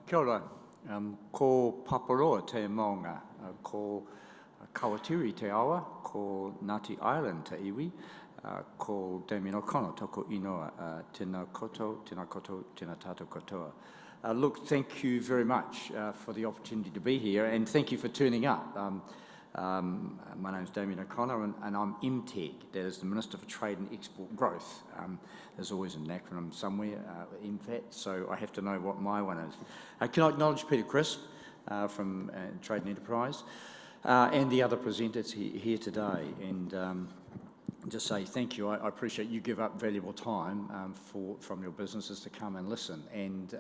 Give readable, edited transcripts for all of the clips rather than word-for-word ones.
Kia ora, ko Paparoa te maunga, ko Kawatiri te awa, ko Ngāti Island te iwi, ko Damien toko inoa, tēnā koutou, tēnā tātou katoa. Look, thank you very much for the opportunity to be here, and thank you for turning up. My name is Damien O'Connor, and I'm MTEG, that is the Minister for Trade and Export Growth. There's always an acronym somewhere, MFAT, so I have to know what my one is. Can I acknowledge Peter Crisp from Trade and Enterprise, and the other presenters here today, and just say thank you. I appreciate you give up valuable time from your businesses to come and listen, and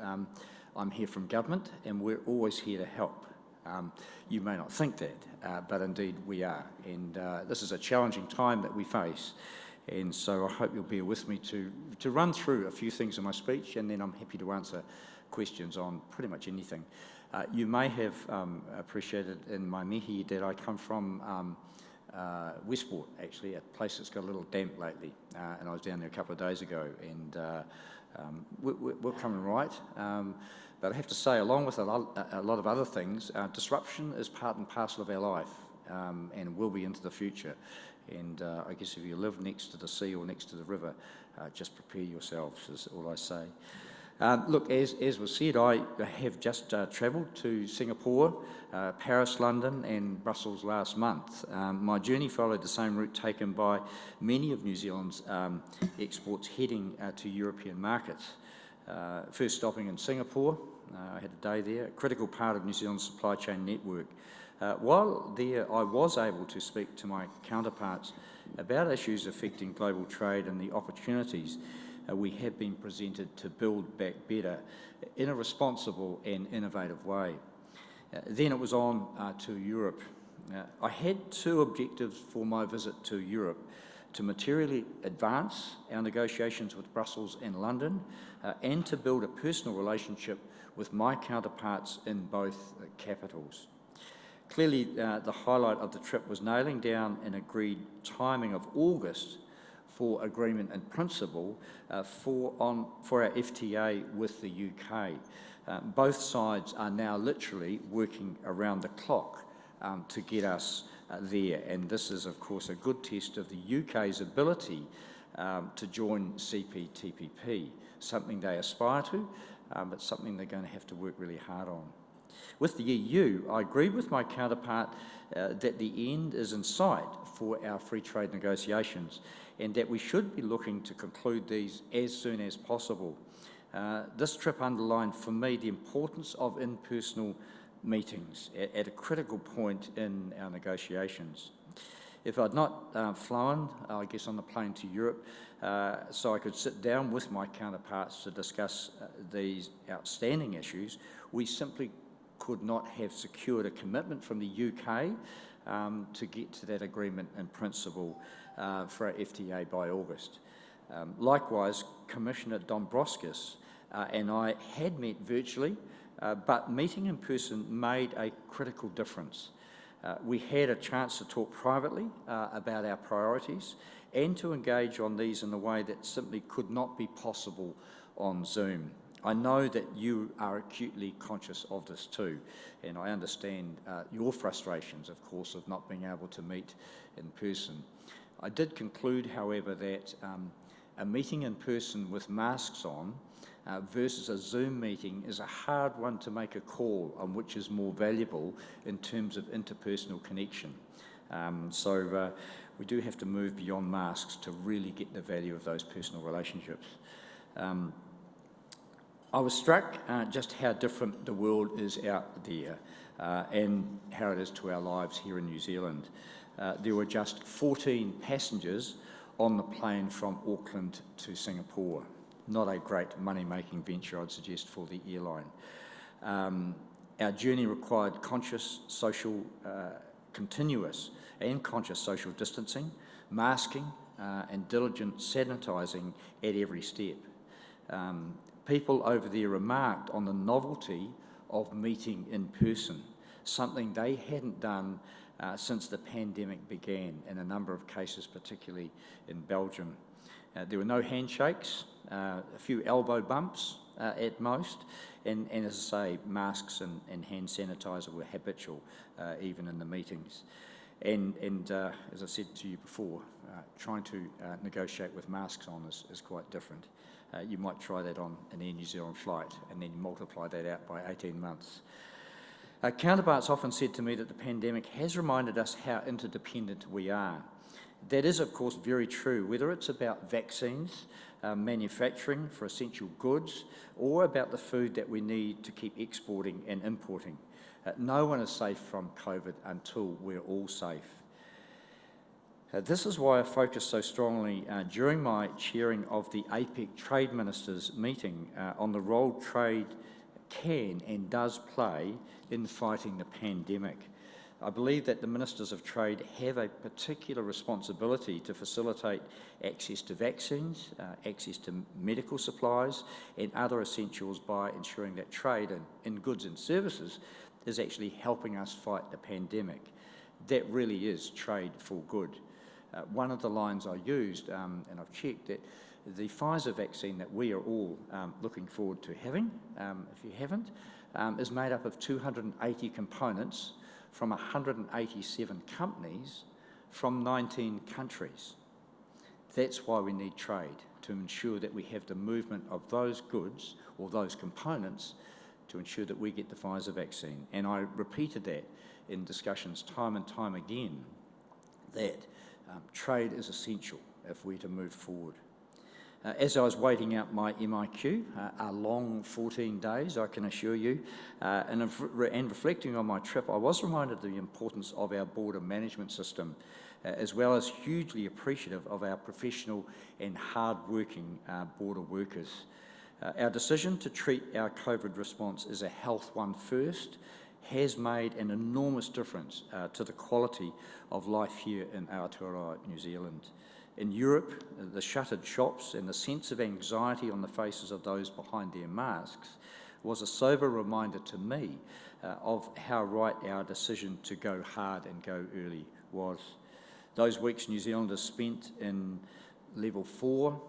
I'm here from government, and we're always here to help. You may not think that, but indeed we are, and this is a challenging time that we face, and so I hope you'll bear with me to run through a few things in my speech, and then I'm happy to answer questions on pretty much anything. You may have appreciated in my mihi that I come from Westport, actually, a place that's got a little damp lately, and I was down there a couple of days ago, and we're coming right. But I have to say, along with a lot of other things, disruption is part and parcel of our life, and will be into the future. And I guess if you live next to the sea or next to the river, just prepare yourselves, is all I say. Look, as was said, I have just travelled to Singapore, Paris, London and Brussels last month. My journey followed the same route taken by many of New Zealand's exports heading to European markets. First stopping in Singapore, I had a day there, a critical part of New Zealand's supply chain network. While there, I was able to speak to my counterparts about issues affecting global trade and the opportunities we have been presented to build back better in a responsible and innovative way. Then it was on to Europe. I had two objectives for my visit to Europe: to materially advance our negotiations with Brussels and London, and to build a personal relationship with my counterparts in both capitals. Clearly, the highlight of the trip was nailing down an agreed timing of August for agreement in principle for our FTA with the UK. Both sides are now literally working around the clock to get us there, and this is of course a good test of the UK's ability to join CPTPP, something they aspire to, but something they're going to have to work really hard on. With the EU, I agree with my counterpart that the end is in sight for our free trade negotiations, and that we should be looking to conclude these as soon as possible. This trip underlined for me the importance of in-person meetings at a critical point in our negotiations. If I'd not flown, I guess, on the plane to Europe, so I could sit down with my counterparts to discuss these outstanding issues, we simply could not have secured a commitment from the UK to get to that agreement in principle for our FTA by August. Likewise, Commissioner Dombrovskis and I had met virtually, but meeting in person made a critical difference. We had a chance to talk privately about our priorities and to engage on these in a way that simply could not be possible on Zoom. I know that you are acutely conscious of this too, and I understand your frustrations, of course, of not being able to meet in person. I did conclude, however, that a meeting in person with masks on versus a Zoom meeting is a hard one to make a call on which is more valuable in terms of interpersonal connection. So we do have to move beyond masks to really get the value of those personal relationships. I was struck just how different the world is out there and how it is to our lives here in New Zealand. There were just 14 passengers on the plane from Auckland to Singapore. Not a great money-making venture, I'd suggest, for the airline. Our journey required continuous social distancing, masking, and diligent sanitising at every step. People over there remarked on the novelty of meeting in person, something they hadn't done since the pandemic began, in a number of cases, particularly in Belgium. There were no handshakes, a few elbow bumps, at most, and as I say, masks and hand sanitizer were habitual, even in the meetings. And as I said to you before, trying to negotiate with masks on is quite different. You might try that on an Air New Zealand flight and then multiply that out by 18 months. Counterparts often said to me that the pandemic has reminded us how interdependent we are. That is, of course, very true, whether it's about vaccines, manufacturing for essential goods, or about the food that we need to keep exporting and importing. No one is safe from COVID until we're all safe. This is why I focused so strongly during my chairing of the APEC Trade Ministers meeting on the role trade can and does play in fighting the pandemic. I believe that the Ministers of Trade have a particular responsibility to facilitate access to vaccines, access to medical supplies and other essentials by ensuring that trade in goods and services is actually helping us fight the pandemic. That really is trade for good. One of the lines I used, and I've checked, that the Pfizer vaccine that we are all looking forward to having, if you haven't, is made up of 280 components from 187 companies from 19 countries. That's why we need trade, to ensure that we have the movement of those goods or those components to ensure that we get the Pfizer vaccine. And I repeated that in discussions time and time again, that trade is essential if we're to move forward. As I was waiting out my MIQ, a long 14 days, I can assure you, and reflecting on my trip, I was reminded of the importance of our border management system, as well as hugely appreciative of our professional and hard-working border workers. Our decision to treat our COVID response as a health one first has made an enormous difference to the quality of life here in Aotearoa, New Zealand. In Europe, the shuttered shops and the sense of anxiety on the faces of those behind their masks was a sober reminder to me of how right our decision to go hard and go early was. Those weeks New Zealanders spent in level 4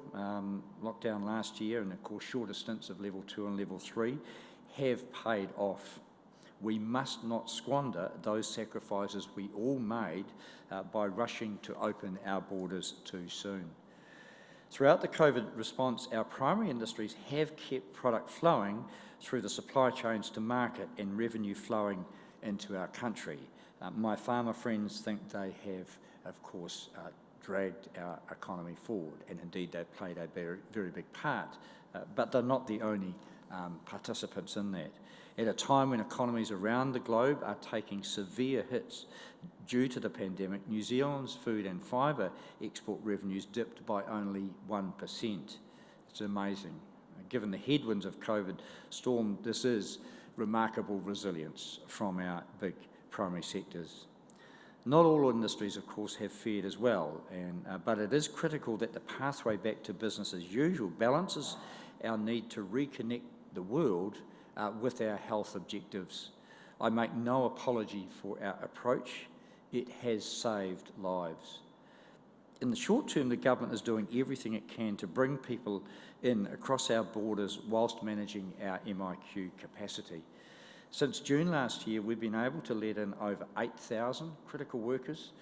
lockdown last year, and of course shorter stints of level 2 and level 3, have paid off. We must not squander those sacrifices we all made by rushing to open our borders too soon. Throughout the COVID response, our primary industries have kept product flowing through the supply chains to market and revenue flowing into our country. My farmer friends think they have, of course, dragged our economy forward, and indeed they've played a very, very big part, but they're not the only participants in that. At a time when economies around the globe are taking severe hits due to the pandemic, New Zealand's food and fibre export revenues dipped by only 1%. It's amazing. Given the headwinds of COVID storm, this is remarkable resilience from our big primary sectors. Not all industries, of course, have fared as well, but it is critical that the pathway back to business as usual balances our need to reconnect the world with our health objectives. I make no apology for our approach. It has saved lives. In the short term, the government is doing everything it can to bring people in across our borders whilst managing our MIQ capacity. Since June last year, we've been able to let in over 8,000 critical workers.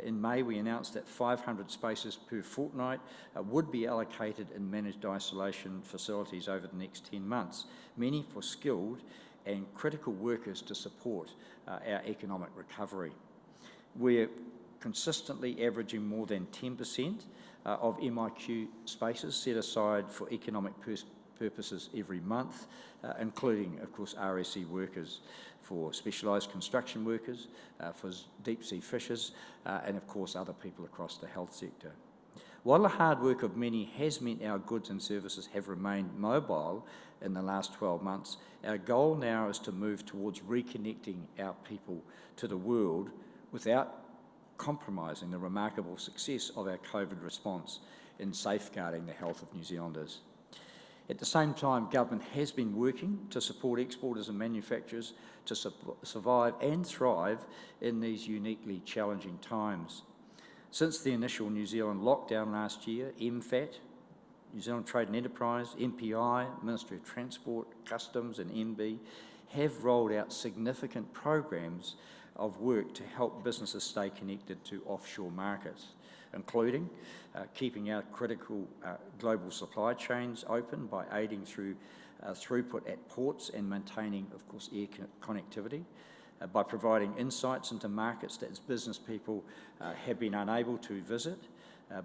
In May, we announced that 500 spaces per fortnight would be allocated in managed isolation facilities over the next 10 months, many for skilled and critical workers to support our economic recovery. We're consistently averaging more than 10% of MIQ spaces set aside for economic purposes every month, including, of course, RSE workers, for specialised construction workers, for deep-sea fishers, and, of course, other people across the health sector. While the hard work of many has meant our goods and services have remained mobile in the last 12 months, our goal now is to move towards reconnecting our people to the world without compromising the remarkable success of our COVID response in safeguarding the health of New Zealanders. At the same time, government has been working to support exporters and manufacturers to survive and thrive in these uniquely challenging times. Since the initial New Zealand lockdown last year, MFAT, New Zealand Trade and Enterprise, MPI, Ministry of Transport, Customs and MB have rolled out significant programs of work to help businesses stay connected to offshore markets, including keeping our critical global supply chains open by aiding through throughput at ports and maintaining, of course, air connectivity, by providing insights into markets that business people have been unable to visit,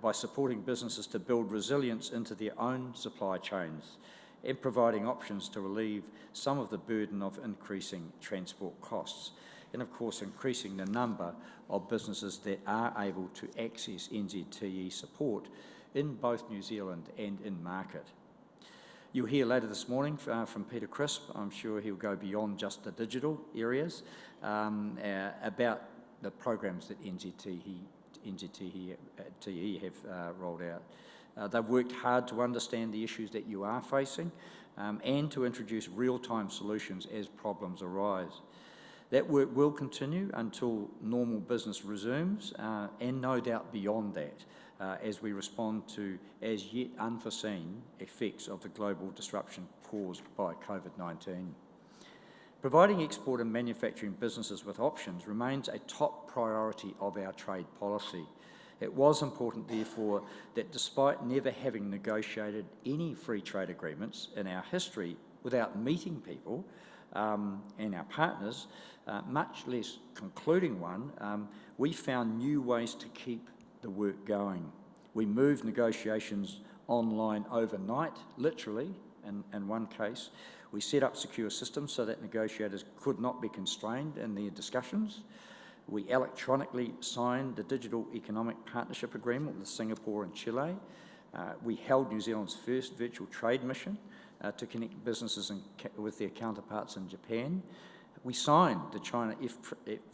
by supporting businesses to build resilience into their own supply chains, and providing options to relieve some of the burden of increasing transport costs, and of course increasing the number of businesses that are able to access NZTE support in both New Zealand and in market. You'll hear later this morning from Peter Crisp. I'm sure he'll go beyond just the digital areas about the programs that NZTE have rolled out. They've worked hard to understand the issues that you are facing and to introduce real-time solutions as problems arise. That work will continue until normal business resumes and no doubt beyond that as we respond to as yet unforeseen effects of the global disruption caused by COVID-19. Providing export and manufacturing businesses with options remains a top priority of our trade policy. It was important, therefore, that despite never having negotiated any free trade agreements in our history without meeting people and our partners, much less concluding one, we found new ways to keep the work going. We moved negotiations online overnight, literally, in one case. We set up secure systems so that negotiators could not be constrained in their discussions. We electronically signed the Digital Economic Partnership Agreement with Singapore and Chile. We held New Zealand's first virtual trade mission to connect businesses with their counterparts in Japan. We signed the China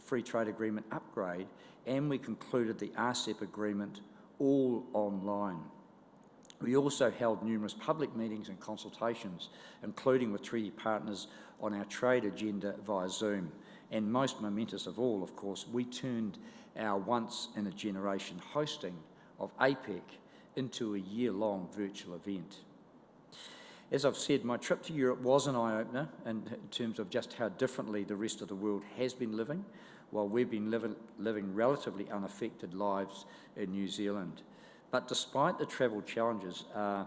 Free Trade Agreement upgrade, and we concluded the RCEP agreement all online. We also held numerous public meetings and consultations, including with treaty partners on our trade agenda via Zoom. And most momentous of all, of course, we turned our once-in-a-generation hosting of APEC into a year-long virtual event. As I've said, my trip to Europe was an eye-opener in terms of just how differently the rest of the world has been living, while we've been living relatively unaffected lives in New Zealand. But despite the travel challenges, I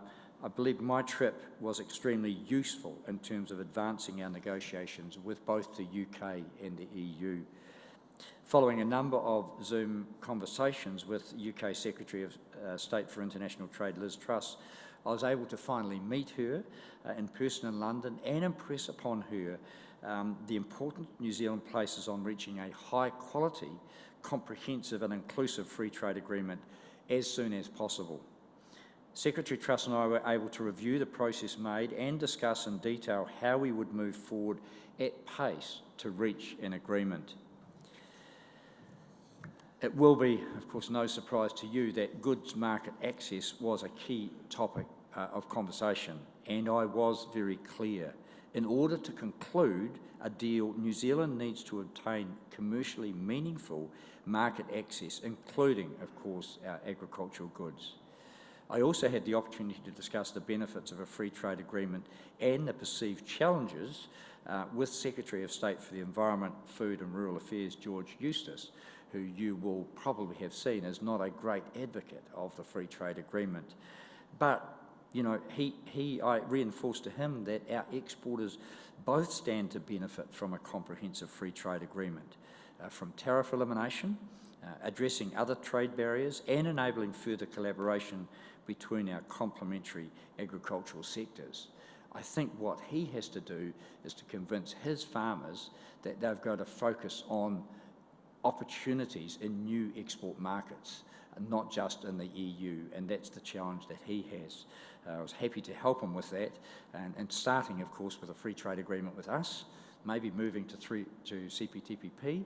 believe my trip was extremely useful in terms of advancing our negotiations with both the UK and the EU. Following a number of Zoom conversations with UK Secretary of State for International Trade, Liz Truss, I was able to finally meet her in person in London and impress upon her the important New Zealand places on reaching a high-quality, comprehensive and inclusive free trade agreement as soon as possible. Secretary Truss and I were able to review the process made and discuss in detail how we would move forward at pace to reach an agreement. It will be, of course, no surprise to you that goods market access was a key topic of conversation, and I was very clear. In order to conclude a deal, New Zealand needs to obtain commercially meaningful market access, including, of course, our agricultural goods. I also had the opportunity to discuss the benefits of a free trade agreement and the perceived challenges with Secretary of State for the Environment, Food and Rural Affairs, George Eustace, who you will probably have seen as not a great advocate of the free trade agreement. But, you know, I reinforced to him that our exporters both stand to benefit from a comprehensive free trade agreement, from tariff elimination, addressing other trade barriers and enabling further collaboration between our complementary agricultural sectors. I think what he has to do is to convince his farmers that they've got to focus on opportunities in new export markets, not just in the EU, and that's the challenge that he has. I was happy to help him with that, and starting, of course, with a free trade agreement with us, maybe moving to CPTPP,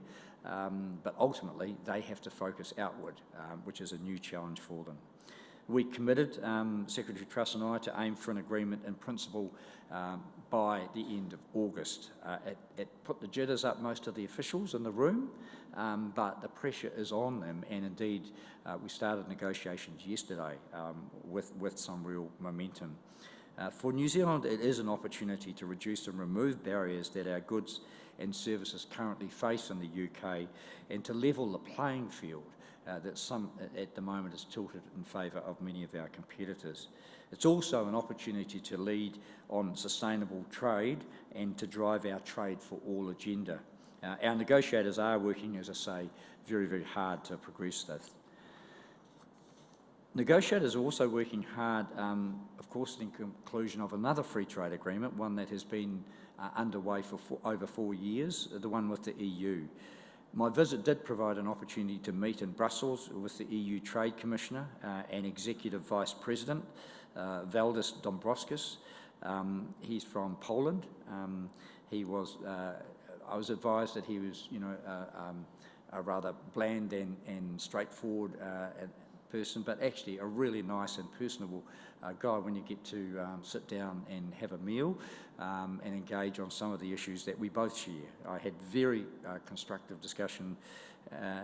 but ultimately they have to focus outward, which is a new challenge for them. We committed, Secretary Truss and I, to aim for an agreement in principle by the end of August. It put the jitters up most of the officials in the room, but the pressure is on them, and indeed we started negotiations yesterday with some real momentum. For New Zealand, it is an opportunity to reduce and remove barriers that our goods and services currently face in the UK, and to level the playing field that some at the moment is tilted in favour of many of our competitors. It's also an opportunity to lead on sustainable trade and to drive our trade for all agenda. Our negotiators are working, as I say, very, very hard to progress this. Negotiators are also working hard, of course, in conclusion of another free trade agreement, one that has been underway for over 4 years, the one with the EU. My visit did provide an opportunity to meet in Brussels with the EU Trade Commissioner and Executive Vice President, Valdis Dombrovskis. He's from Poland. I was advised that he was, a rather bland and straightforward person, but actually a really nice and personable guy when you get to sit down and have a meal and engage on some of the issues that we both share. I had very constructive discussion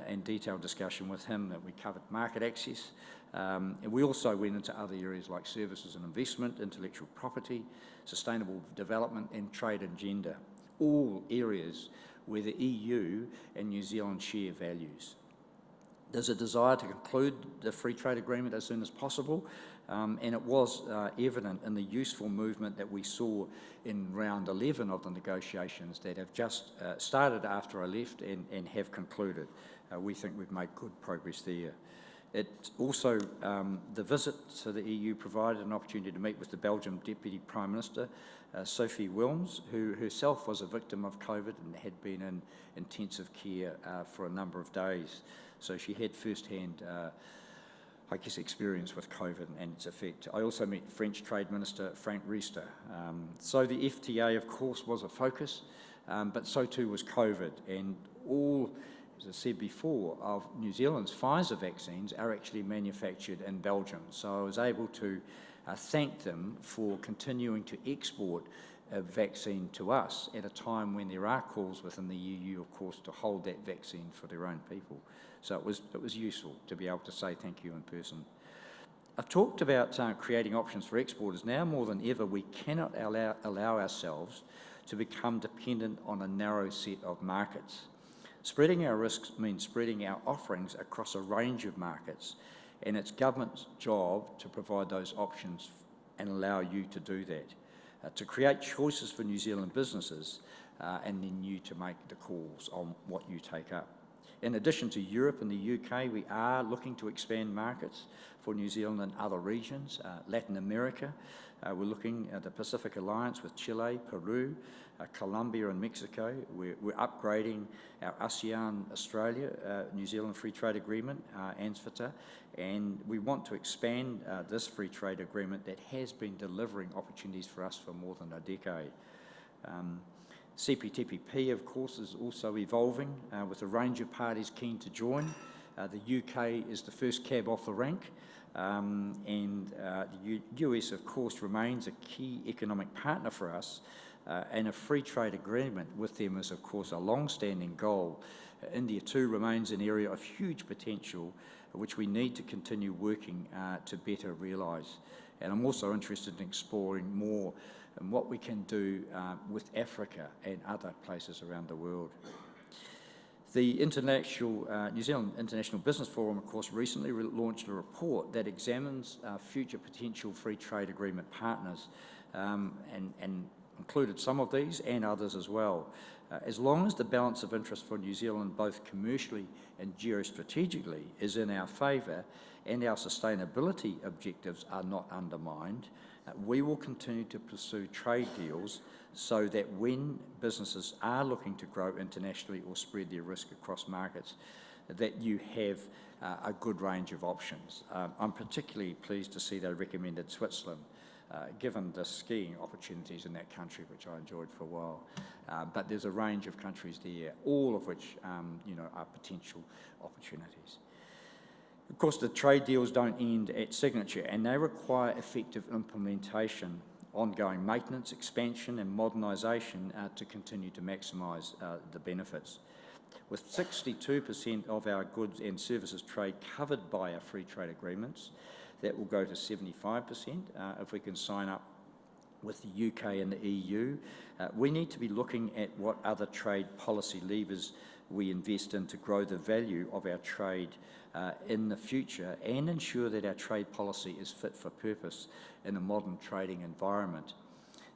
and detailed discussion with him that we covered market access. And we also went into other areas like services and investment, intellectual property, sustainable development and trade and gender, all areas where the EU and New Zealand share values. There's a desire to conclude the free trade agreement as soon as possible, and it was evident in the useful movement that we saw in round 11 of the negotiations that have just started after I left and have concluded. We think we've made good progress there. It also, the visit to the EU provided an opportunity to meet with the Belgian Deputy Prime Minister, Sophie Wilms, who herself was a victim of COVID and had been in intensive care for a number of days. So she had first-hand, experience with COVID and its effect. I also met French Trade Minister Frank Riester. So the FTA, of course, was a focus, but so too was COVID. And all, as I said before, of New Zealand's Pfizer vaccines are actually manufactured in Belgium. So I was able to thank them for continuing to export a vaccine to us at a time when there are calls within the EU, of course, to hold that vaccine for their own people. So it was useful to be able to say thank you in person. I've talked about creating options for exporters. Now more than ever, we cannot allow ourselves to become dependent on a narrow set of markets. Spreading our risks means spreading our offerings across a range of markets, and it's government's job to provide those options and allow you to do that, to create choices for New Zealand businesses, and then you to make the calls on what you take up. In addition to Europe and the UK, we are looking to expand markets for New Zealand and other regions. Latin America, we're looking at the Pacific Alliance with Chile, Peru, Colombia and Mexico. We're upgrading our ASEAN Australia, New Zealand Free Trade Agreement, ANZFTA, and we want to expand this free trade agreement that has been delivering opportunities for us for more than a decade. CPTPP, of course, is also evolving with a range of parties keen to join. The UK is the first cab off the rank, and the US, of course, remains a key economic partner for us, and a free trade agreement with them is, of course, a long-standing goal. India, too, remains an area of huge potential, which we need to continue working to better realise. And I'm also interested in exploring more and what we can do with Africa and other places around the world. The New Zealand International Business Forum, of course, recently launched a report that examines future potential free trade agreement partners and included some of these and others as well. As long as the balance of interest for New Zealand, both commercially and geostrategically, is in our favour and our sustainability objectives are not undermined, we will continue to pursue trade deals so that when businesses are looking to grow internationally or spread their risk across markets, that you have a good range of options. I'm particularly pleased to see they recommended Switzerland, given the skiing opportunities in that country, which I enjoyed for a while. But there's a range of countries there, all of which are potential opportunities. Of course, the trade deals don't end at signature, and they require effective implementation, ongoing maintenance, expansion and modernisation to continue to maximise the benefits. With 62% of our goods and services trade covered by our free trade agreements, that will go to 75% if we can sign up with the UK and the EU. We need to be looking at what other trade policy levers we invest in to grow the value of our trade in the future and ensure that our trade policy is fit for purpose in a modern trading environment.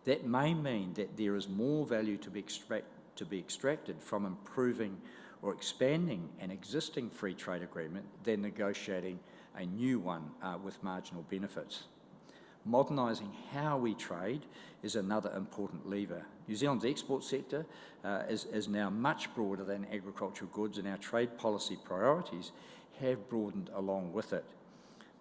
That may mean that there is more value to be extracted from improving or expanding an existing free trade agreement than negotiating a new one with marginal benefits. Modernising how we trade is another important lever. New Zealand's export sector is now much broader than agricultural goods, and our trade policy priorities have broadened along with it.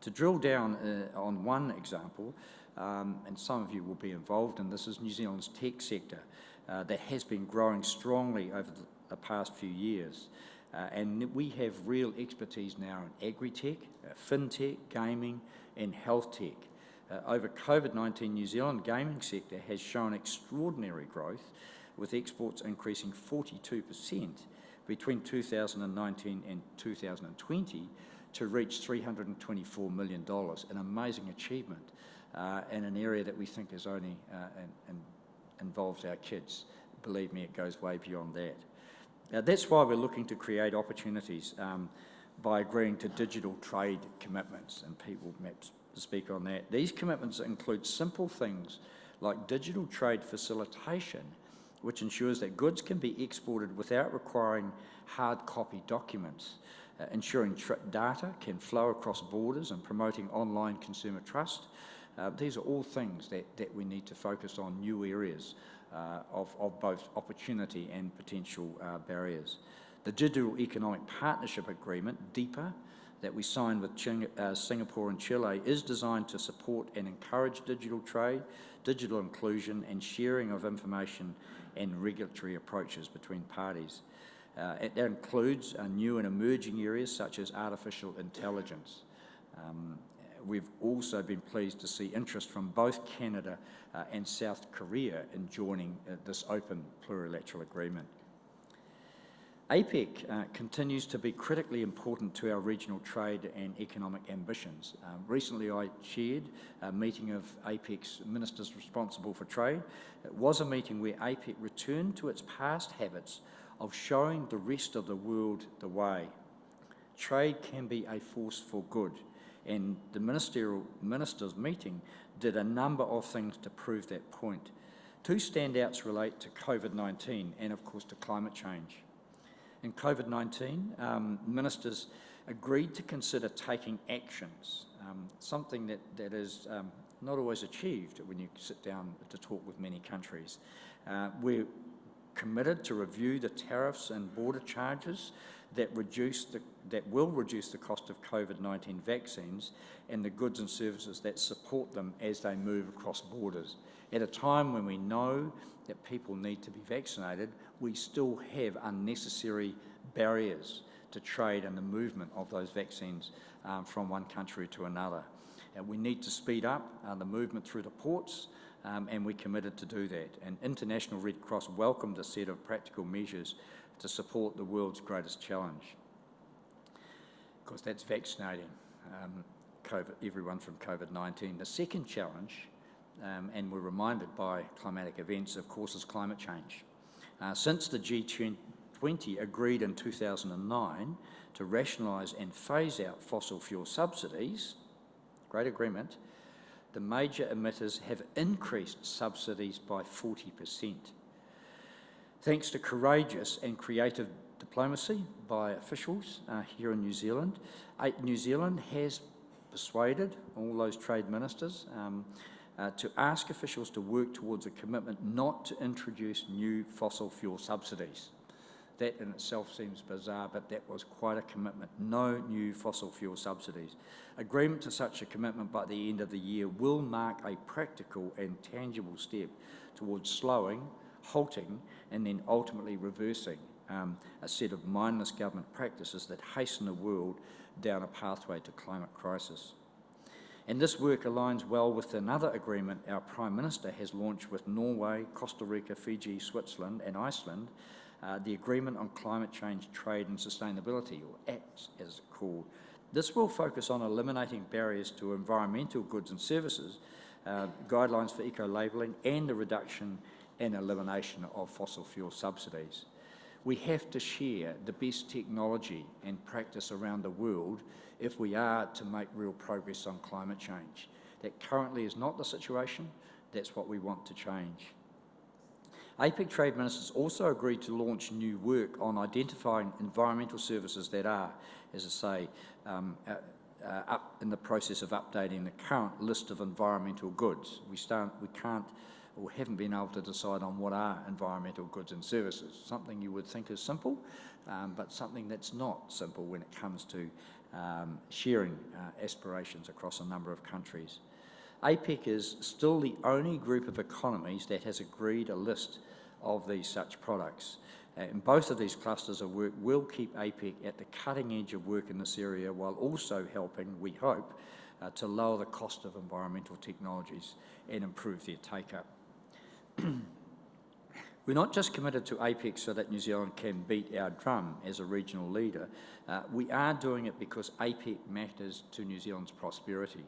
To drill down on one example, and some of you will be involved in this, is New Zealand's tech sector that has been growing strongly over the past few years. And we have real expertise now in agri-tech, fintech, gaming and health tech. Over COVID-19, New Zealand gaming sector has shown extraordinary growth, with exports increasing 42% between 2019 and 2020 to reach $324 million, an amazing achievement in an area that we think is only involves our kids. Believe me, it goes way beyond that. That's why we're looking to create opportunities by agreeing to digital trade commitments, and people perhaps speak on that. These commitments include simple things like digital trade facilitation, which ensures that goods can be exported without requiring hard copy documents, ensuring data can flow across borders and promoting online consumer trust. These are all things that we need to focus on, new areas of both opportunity and potential barriers. The Digital Economic Partnership Agreement, DEPA, that we signed with Singapore and Chile is designed to support and encourage digital trade, digital inclusion and sharing of information and regulatory approaches between parties. That includes new and emerging areas such as artificial intelligence. We've also been pleased to see interest from both Canada and South Korea in joining this open plurilateral agreement. APEC continues to be critically important to our regional trade and economic ambitions. Recently I chaired a meeting of APEC's ministers responsible for trade. It was a meeting where APEC returned to its past habits of showing the rest of the world the way. Trade can be a force for good, and the ministers' meeting did a number of things to prove that point. Two standouts relate to COVID-19 and of course to climate change. In COVID-19, ministers agreed to consider taking actions, something that is not always achieved when you sit down to talk with many countries. We're committed to review the tariffs and border charges that will reduce the cost of COVID-19 vaccines and the goods and services that support them as they move across borders. At a time when we know that people need to be vaccinated, we still have unnecessary barriers to trade and the movement of those vaccines from one country to another. And we need to speed up the movement through the ports, and we're committed to do that. And International Red Cross welcomed a set of practical measures to support the world's greatest challenge. Of course, that's vaccinating everyone from COVID-19. The second challenge, and we're reminded by climatic events, of course, is climate change. Since the G20 agreed in 2009 to rationalise and phase out fossil fuel subsidies, great agreement, the major emitters have increased subsidies by 40%. Thanks to courageous and creative diplomacy by officials here in New Zealand, New Zealand has persuaded all those trade ministers to ask officials to work towards a commitment not to introduce new fossil fuel subsidies. That in itself seems bizarre, but that was quite a commitment. No new fossil fuel subsidies. Agreement to such a commitment by the end of the year will mark a practical and tangible step towards slowing, halting, and then ultimately reversing a set of mindless government practices that hasten the world down a pathway to climate crisis. And this work aligns well with another agreement our Prime Minister has launched with Norway, Costa Rica, Fiji, Switzerland and Iceland, the Agreement on Climate Change, Trade and Sustainability, or ACTS as it's called. This will focus on eliminating barriers to environmental goods and services, guidelines for eco-labelling and the reduction and elimination of fossil fuel subsidies. We have to share the best technology and practice around the world if we are to make real progress on climate change. That currently is not the situation. That's what we want to change. APEC trade ministers also agreed to launch new work on identifying environmental services that are, as I say, up in the process of updating the current list of environmental goods. We can't or haven't been able to decide on what are environmental goods and services. Something you would think is simple, but something that's not simple when it comes to sharing aspirations across a number of countries. APEC is still the only group of economies that has agreed a list of these such products. And both of these clusters of work will keep APEC at the cutting edge of work in this area while also helping, we hope, to lower the cost of environmental technologies and improve their take-up. We're not just committed to APEC so that New Zealand can beat our drum as a regional leader. We are doing it because APEC matters to New Zealand's prosperity.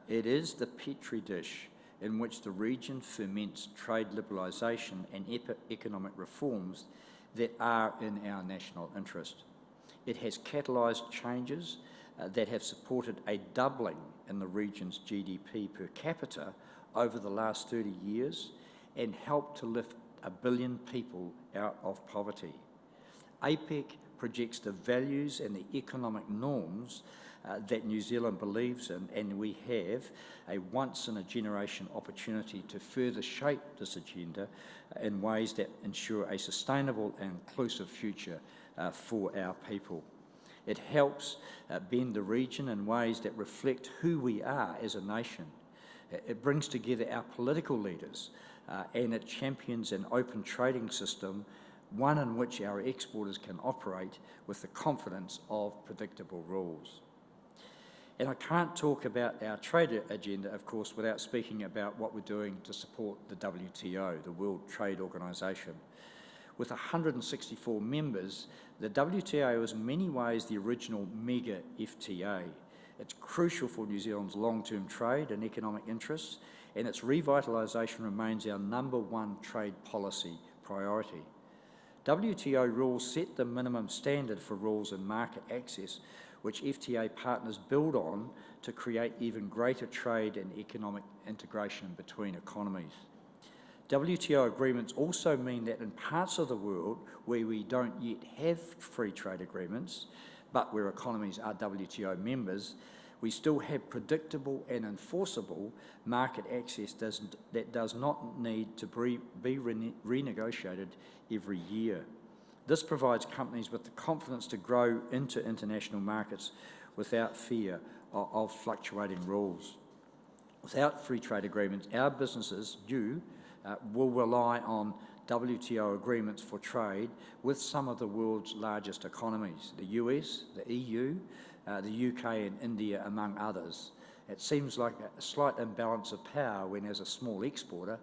It is the petri dish in which the region ferments trade liberalisation and economic reforms that are in our national interest. It has catalysed changes that have supported a doubling in the region's GDP per capita over the last 30 years and helped to lift 1 billion people out of poverty. APEC projects the values and the economic norms that New Zealand believes in, and we have a once-in-a-generation opportunity to further shape this agenda in ways that ensure a sustainable and inclusive future for our people. It helps bend the region in ways that reflect who we are as a nation. It brings together our political leaders and it champions an open trading system, one in which our exporters can operate with the confidence of predictable rules. And I can't talk about our trade agenda, of course, without speaking about what we're doing to support the WTO, the World Trade Organization. With 164 members, the WTO is in many ways the original mega FTA. It's crucial for New Zealand's long-term trade and economic interests, and its revitalisation remains our #1 trade policy priority. WTO rules set the minimum standard for rules and market access, which FTA partners build on to create even greater trade and economic integration between economies. WTO agreements also mean that in parts of the world where we don't yet have free trade agreements, but where economies are WTO members, we still have predictable and enforceable market access that does not need to be renegotiated every year. This provides companies with the confidence to grow into international markets without fear of fluctuating rules. Without free trade agreements, our businesses, will rely on WTO agreements for trade with some of the world's largest economies, the US, the EU, the UK and India, among others. It seems like a slight imbalance of power when, as a small exporter,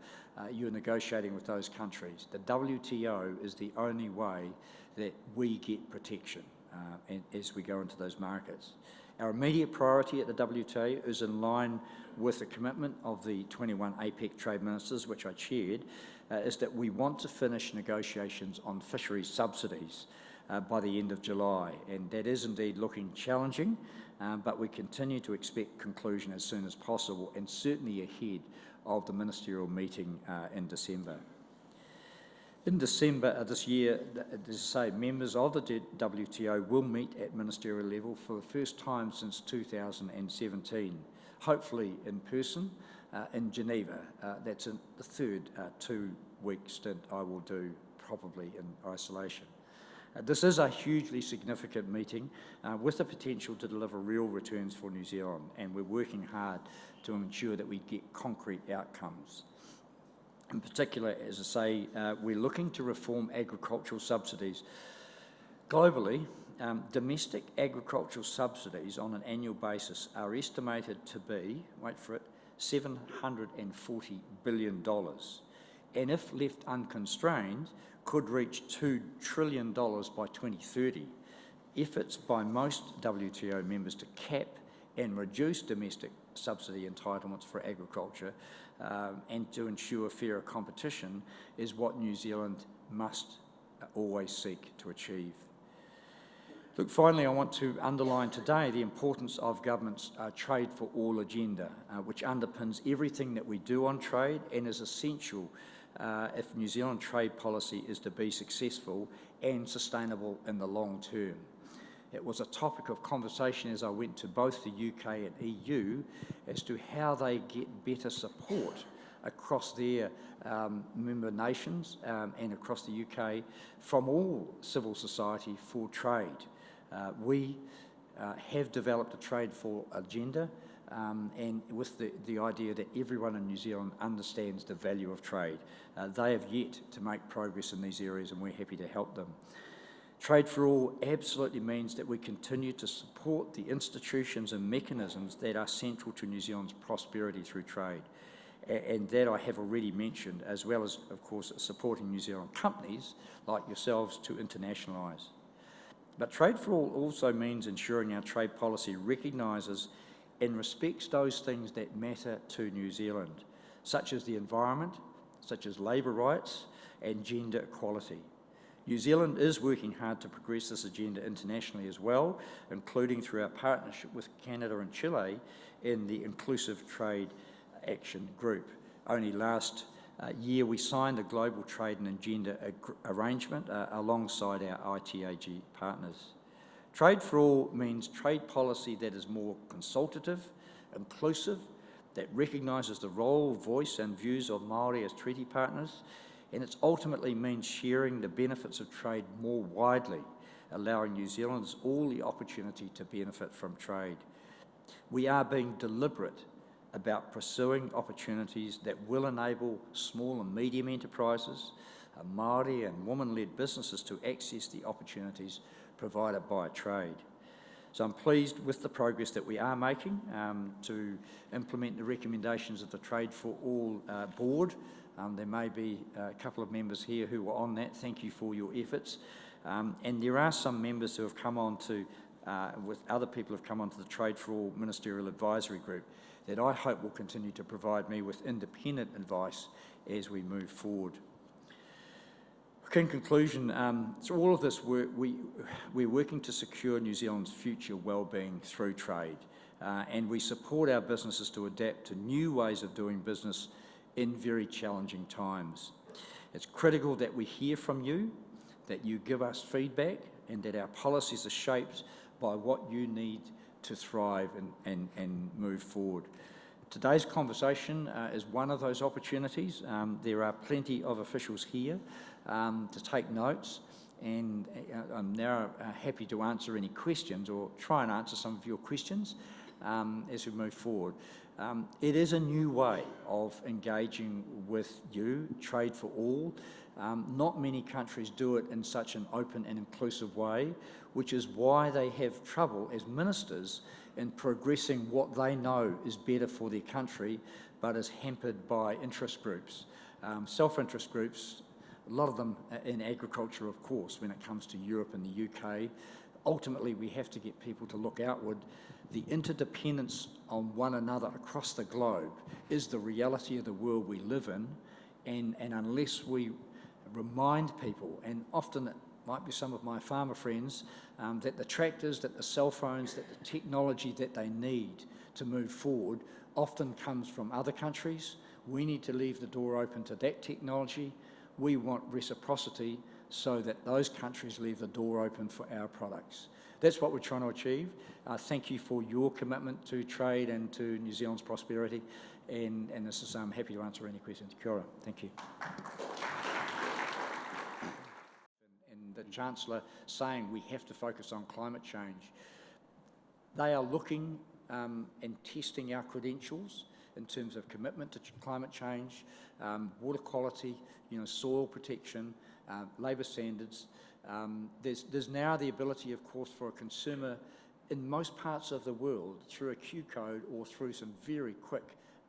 you're negotiating with those countries. The WTO is the only way that we get protection as we go into those markets. Our immediate priority at the WTO is in line with the commitment of the 21 APEC trade ministers, which I chaired, is that we want to finish negotiations on fisheries subsidies by the end of July, and that is indeed looking challenging, but we continue to expect conclusion as soon as possible, and certainly ahead of the ministerial meeting in December. In December this year, as I say, members of the WTO will meet at ministerial level for the first time since 2017, hopefully in person in Geneva. That's the third 2-week stint I will do probably in isolation. This is a hugely significant meeting with the potential to deliver real returns for New Zealand, and we're working hard to ensure that we get concrete outcomes. In particular, as I say, we're looking to reform agricultural subsidies. Globally, domestic agricultural subsidies on an annual basis are estimated to be, wait for it, $740 billion, and if left unconstrained, could reach $2 trillion by 2030. Efforts by most WTO members to cap and reduce domestic subsidy entitlements for agriculture and to ensure fairer competition is what New Zealand must always seek to achieve. Look, finally, I want to underline today the importance of government's Trade for All agenda, which underpins everything that we do on trade and is essential if New Zealand trade policy is to be successful and sustainable in the long term. It was a topic of conversation as I went to both the UK and EU as to how they get better support across their member nations and across the UK from all civil society for trade. We have developed a Trade for agenda and with the idea that everyone in New Zealand understands the value of trade. They have yet to make progress in these areas and we're happy to help them. Trade for All absolutely means that we continue to support the institutions and mechanisms that are central to New Zealand's prosperity through trade, and that I have already mentioned, as well as, of course, supporting New Zealand companies like yourselves to internationalise. But Trade for All also means ensuring our trade policy recognises and respects those things that matter to New Zealand, such as the environment, such as labour rights and gender equality. New Zealand is working hard to progress this agenda internationally as well, including through our partnership with Canada and Chile in the Inclusive Trade Action Group. Only last year we signed a global trade and agenda arrangement alongside our ITAG partners. Trade for All means trade policy that is more consultative, inclusive, that recognises the role, voice and views of Māori as treaty partners, and it ultimately means sharing the benefits of trade more widely, allowing New Zealanders all the opportunity to benefit from trade. We are being deliberate about pursuing opportunities that will enable small and medium enterprises, Māori and women-led businesses to access the opportunities provided by trade. So I'm pleased with the progress that we are making to implement the recommendations of the Trade for All board. There may be a couple of members here who were on that. Thank you for your efforts. And there are some members who have come on to, with other people who have come onto the Trade for All Ministerial Advisory Group that I hope will continue to provide me with independent advice as we move forward. In conclusion, through all of this work, we're working to secure New Zealand's future well-being through trade, and we support our businesses to adapt to new ways of doing business in very challenging times. It's critical that we hear from you, that you give us feedback, and that our policies are shaped by what you need to thrive and move forward. Today's conversation is one of those opportunities. There are plenty of officials here to take notes, and I'm now happy to answer any questions or try and answer some of your questions as we move forward. It is a new way of engaging with you, Trade for All. Not many countries do it in such an open and inclusive way, which is why they have trouble as ministers in progressing what they know is better for their country, but is hampered by interest groups. Self-interest groups, a lot of them in agriculture, of course, when it comes to Europe and the UK. Ultimately, we have to get people to look outward. The interdependence on one another across the globe is the reality of the world we live in, and unless we remind people, and often it might be some of my farmer friends, that the tractors, that the cell phones, that the technology that they need to move forward often comes from other countries. We need to leave the door open to that technology. We want reciprocity so that those countries leave the door open for our products. That's what we're trying to achieve. Thank you for your commitment to trade and to New Zealand's prosperity. And this is, I'm happy to answer any questions. Kia ora. Thank you. And the Chancellor saying we have to focus on climate change. They are looking and testing our credentials in terms of commitment to climate change, water quality, soil protection, labour standards. There's now the ability, of course, for a consumer in most parts of the world, through a Q code or through some very quick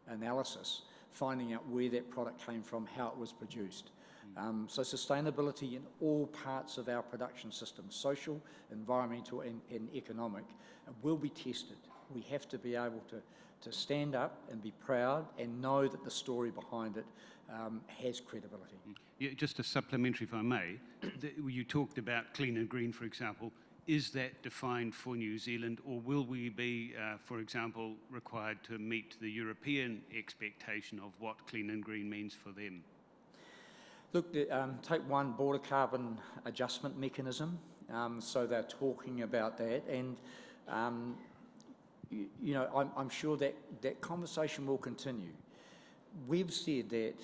analysis, finding out where that product came from, how it was produced. So sustainability in all parts of our production system, social, environmental and economic, will be tested. We have to be able to stand up and be proud and know that the story behind it has credibility. Yeah, just a supplementary, if I may. You talked about clean and green, for example. Is that defined for New Zealand, or will we be, for example, required to meet the European expectation of what clean and green means for them? Look, take one, border carbon adjustment mechanism. So they're talking about that, and I'm sure that conversation will continue. We've said that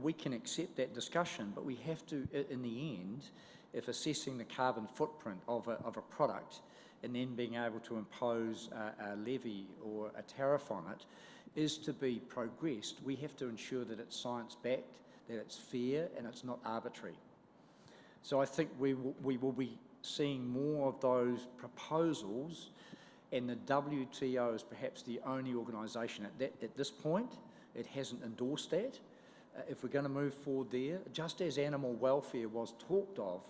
we can accept that discussion, but we have to, in the end, if assessing the carbon footprint of a product and then being able to impose a levy or a tariff on it, is to be progressed. We have to ensure that it's science-backed, that it's fair and it's not arbitrary. So I think we will be seeing more of those proposals, and the WTO is perhaps the only organisation at this point. It hasn't endorsed that. If we're going to move forward there, just as animal welfare was talked of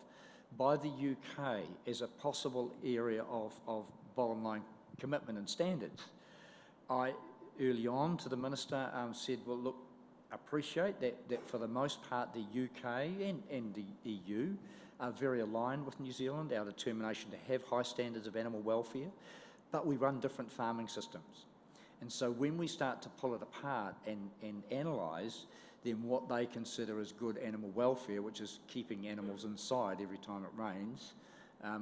by the UK as a possible area of bottom line commitment and standards, I early on to the Minister said, well look, appreciate that for the most part the UK and the EU are very aligned with New Zealand, our determination to have high standards of animal welfare, but we run different farming systems. And so when we start to pull it apart and analyse then what they consider as good animal welfare, which is keeping animals inside every time it rains,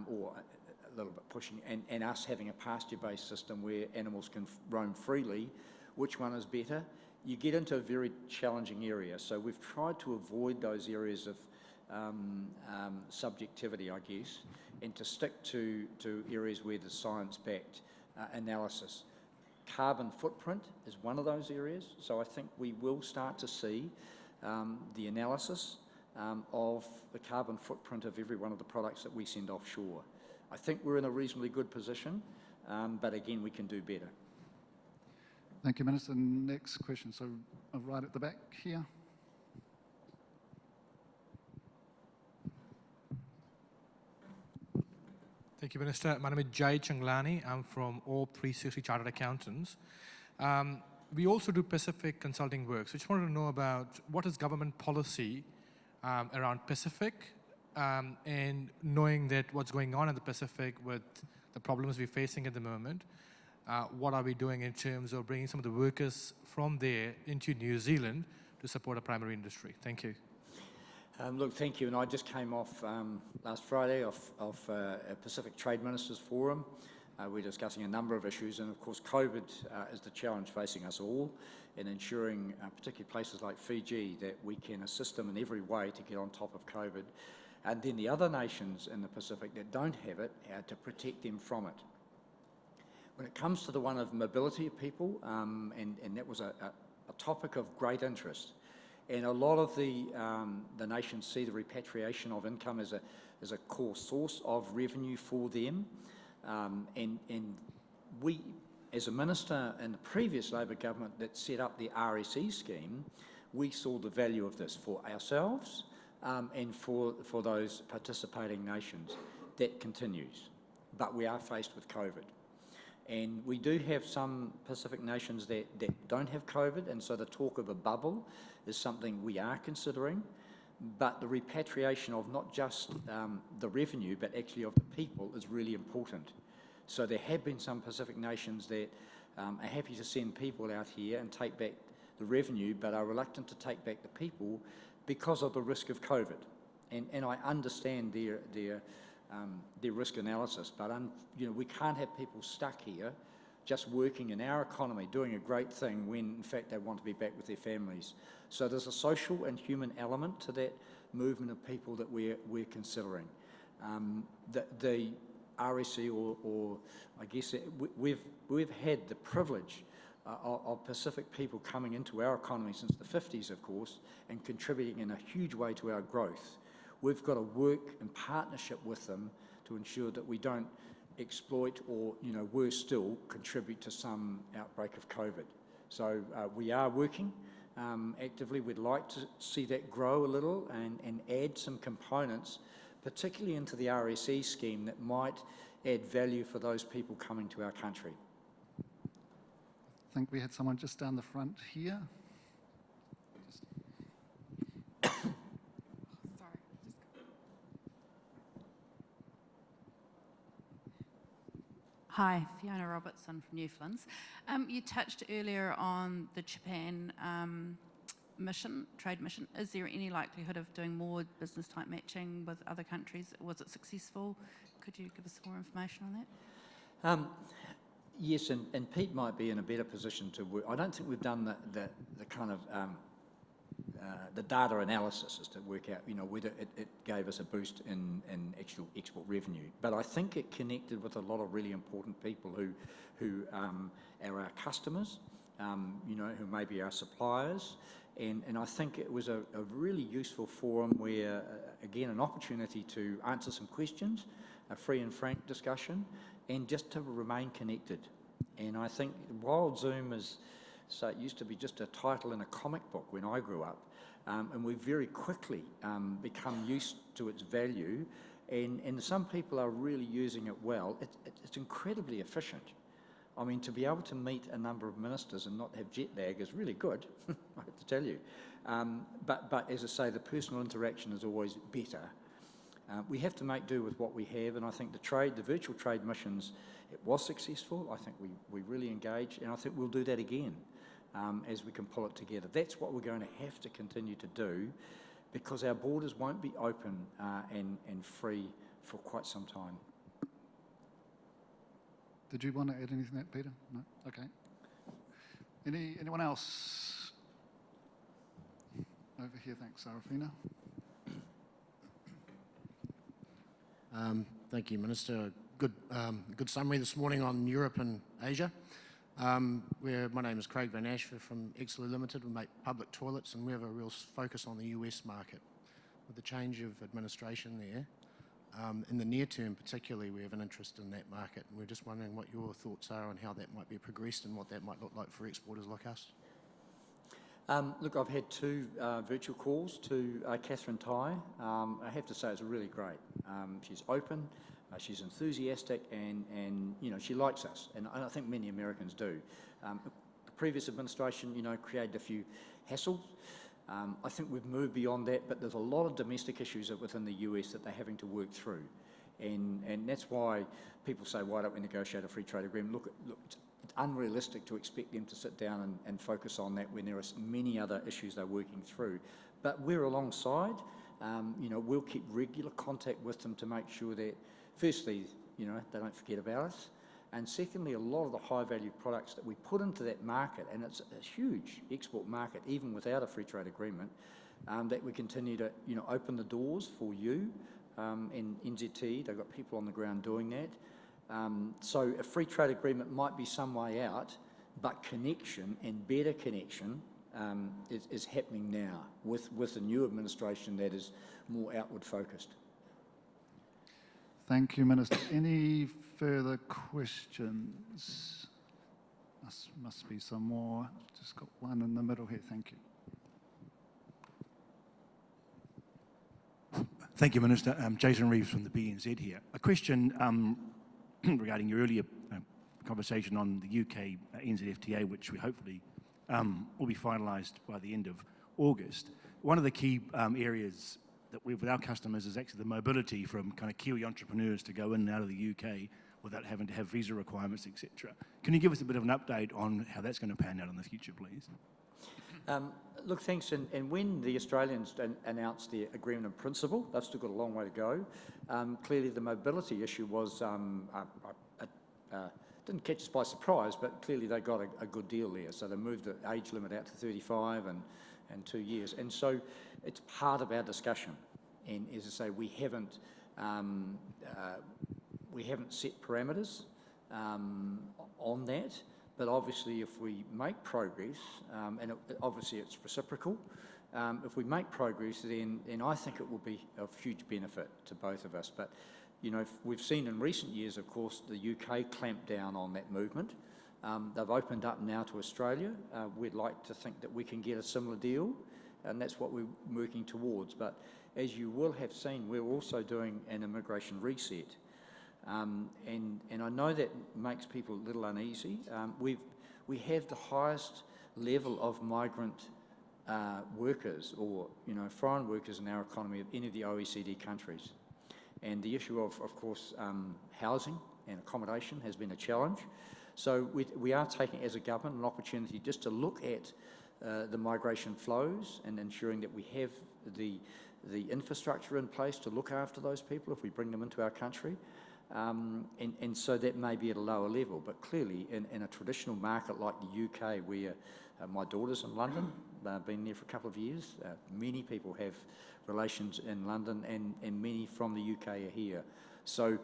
or a little bit pushing, and us having a pasture-based system where animals can roam freely, which one is better? You get into a very challenging area. So we've tried to avoid those areas of subjectivity, I guess, and to stick to areas where there's science-backed analysis. Carbon footprint is one of those areas, so I think we will start to see the analysis of the carbon footprint of every one of the products that we send offshore. I think we're in a reasonably good position, but again, we can do better. Thank you, Minister. Next question, so right at the back here. Thank you, Minister. My name is Jai Changlani. I'm from Orb 360 Chartered Accountants. We also do Pacific consulting work. So I just wanted to know about what is government policy around Pacific, and knowing that what's going on in the Pacific with the problems we're facing at the moment, what are we doing in terms of bringing some of the workers from there into New Zealand to support our primary industry? Thank you. Look, thank you. And I just came off last Friday off a Pacific Trade Ministers Forum. We're discussing a number of issues, and of course COVID is the challenge facing us all, in ensuring, particularly places like Fiji, that we can assist them in every way to get on top of COVID, and then the other nations in the Pacific that don't have it, to protect them from it. When it comes to the one of mobility of people, and that was a topic of great interest, and a lot of the nations see the repatriation of income as a core source of revenue for them. And we, as a minister in the previous Labor government that set up the RSE scheme, we saw the value of this for ourselves and for those participating nations. That continues, but we are faced with COVID. And we do have some Pacific nations that don't have COVID, and so the talk of a bubble is something we are considering. But the repatriation of not just the revenue, but actually of the people is really important. So there have been some Pacific nations that are happy to send people out here and take back the revenue, but are reluctant to take back the people because of the risk of COVID. And I understand their risk analysis, but we can't have people stuck here just working in our economy, doing a great thing when in fact they want to be back with their families. So there's a social and human element to that movement of people that we're considering. The RSE, or I guess we've had the privilege of Pacific people coming into our economy since the 50s, of course, and contributing in a huge way to our growth. We've got to work in partnership with them to ensure that we don't exploit or, worse still, contribute to some outbreak of COVID. So we are working actively. We'd like to see that grow a little and add some components, particularly into the RSE scheme, that might add value for those people coming to our country. I think we had someone just down the front here. Hi, Fiona Robertson from Newfoundlands. You touched earlier on the Japan trade mission. Is there any likelihood of doing more business type matching with other countries? Was it successful? Could you give us some more information on that? Yes, and Pete might be in a better position to work. I don't think we've done the kind of the data analysis as to work out, whether it gave us a boost in actual export revenue. But I think it connected with a lot of really important people who are our customers, who may be our suppliers. And I think it was a really useful forum where, again, an opportunity to answer some questions, a free and frank discussion, and just to remain connected. And I think Wild Zoom is, so it used to be just a title in a comic book when I grew up, and we've very quickly become used to its value, and some people are really using it well. It's incredibly efficient. I mean, to be able to meet a number of ministers and not have jet lag is really good, I have to tell you. But as I say, the personal interaction is always better. We have to make do with what we have, and I think the virtual trade missions, it was successful. I think we really engaged, and I think we'll do that again as we can pull it together. That's what we're going to have to continue to do, because our borders won't be open and free for quite some time. Did you want to add anything to that, Peter? No? Okay. Anyone else? Over here, thanks, Sarafina. Thank you, Minister. Good summary this morning on Europe and Asia. My name is Craig Van Ashford from Exeter Limited. We make public toilets, and we have a real focus on the US market. With the change of administration there, in the near term particularly, we have an interest in that market, and we're just wondering what your thoughts are on how that might be progressed and what that might look like for exporters like us. Look, I've had two virtual calls to Catherine Tai. I have to say it's really great. She's open, she's enthusiastic, and she likes us, and I think many Americans do. The previous administration, created a few hassles. I think we've moved beyond that, but there's a lot of domestic issues within the US that they're having to work through, and that's why people say, why don't we negotiate a free trade agreement? Look, it's unrealistic to expect them to sit down and focus on that when there are many other issues they're working through. But we're alongside. We'll keep regular contact with them to make sure that, firstly, they don't forget about us, and secondly, a lot of the high-value products that we put into that market, and it's a huge export market, even without a free trade agreement, that we continue to, open the doors for you. In NZT, they've got people on the ground doing that. So a free trade agreement might be some way out, but connection and better connection is happening now with the new administration that is more outward focused. Thank you, Minister. Any further questions? Must be some more. Just got one in the middle here. Thank you. Thank you, Minister. Jason Reeves from the BNZ here. A question regarding your earlier conversation on the UK NZFTA, which we hopefully will be finalised by the end of August. One of the key areas that we have with our customers is actually the mobility from kind of Kiwi entrepreneurs to go in and out of the UK without having to have visa requirements, etc. Can you give us a bit of an update on how that's going to pan out in the future, please? Look, thanks. And when the Australians announced the agreement in principle, they've still got a long way to go. Clearly, the mobility issue was didn't catch us by surprise, but clearly they got a good deal there. So they moved the age limit out to 35 and 2 years. And so it's part of our discussion. And as I say, we haven't set parameters on that, But obviously, if we make progress, and obviously it's reciprocal, if we make progress, then I think it will be of huge benefit to both of us. But, you know, we've seen in recent years, of course, the UK clamped down on that movement. They've opened up now to Australia. We'd like to think that we can get a similar deal, and that's what we're working towards. But as you will have seen, we're also doing an immigration reset. And I know that makes people a little uneasy. We have the highest level of migrant workers, or, you know, foreign workers in our economy of any of the OECD countries. And the issue of course, housing and accommodation has been a challenge. So we are taking, as a government, an opportunity just to look at the migration flows and ensuring that we have the infrastructure in place to look after those people if we bring them into our country. And so that may be at a lower level, but clearly in a traditional market like the UK, where my daughter's in London, been there for a couple of years, many people have relations in London, and many from the UK are here. So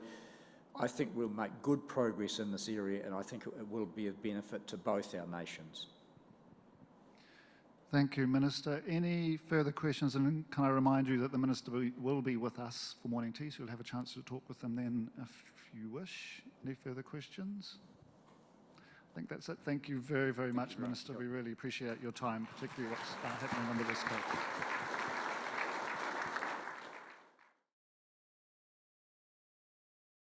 I think we'll make good progress in this area, and I think it will be of benefit to both our nations. Thank you, Minister. Any further questions? And can I remind you that the Minister will be with us for morning tea, so you'll have a chance to talk with them then if you wish. Any further questions? I think that's it. Thank you very, very much, Minister. We really appreciate your time, particularly what's happening on the West Coast.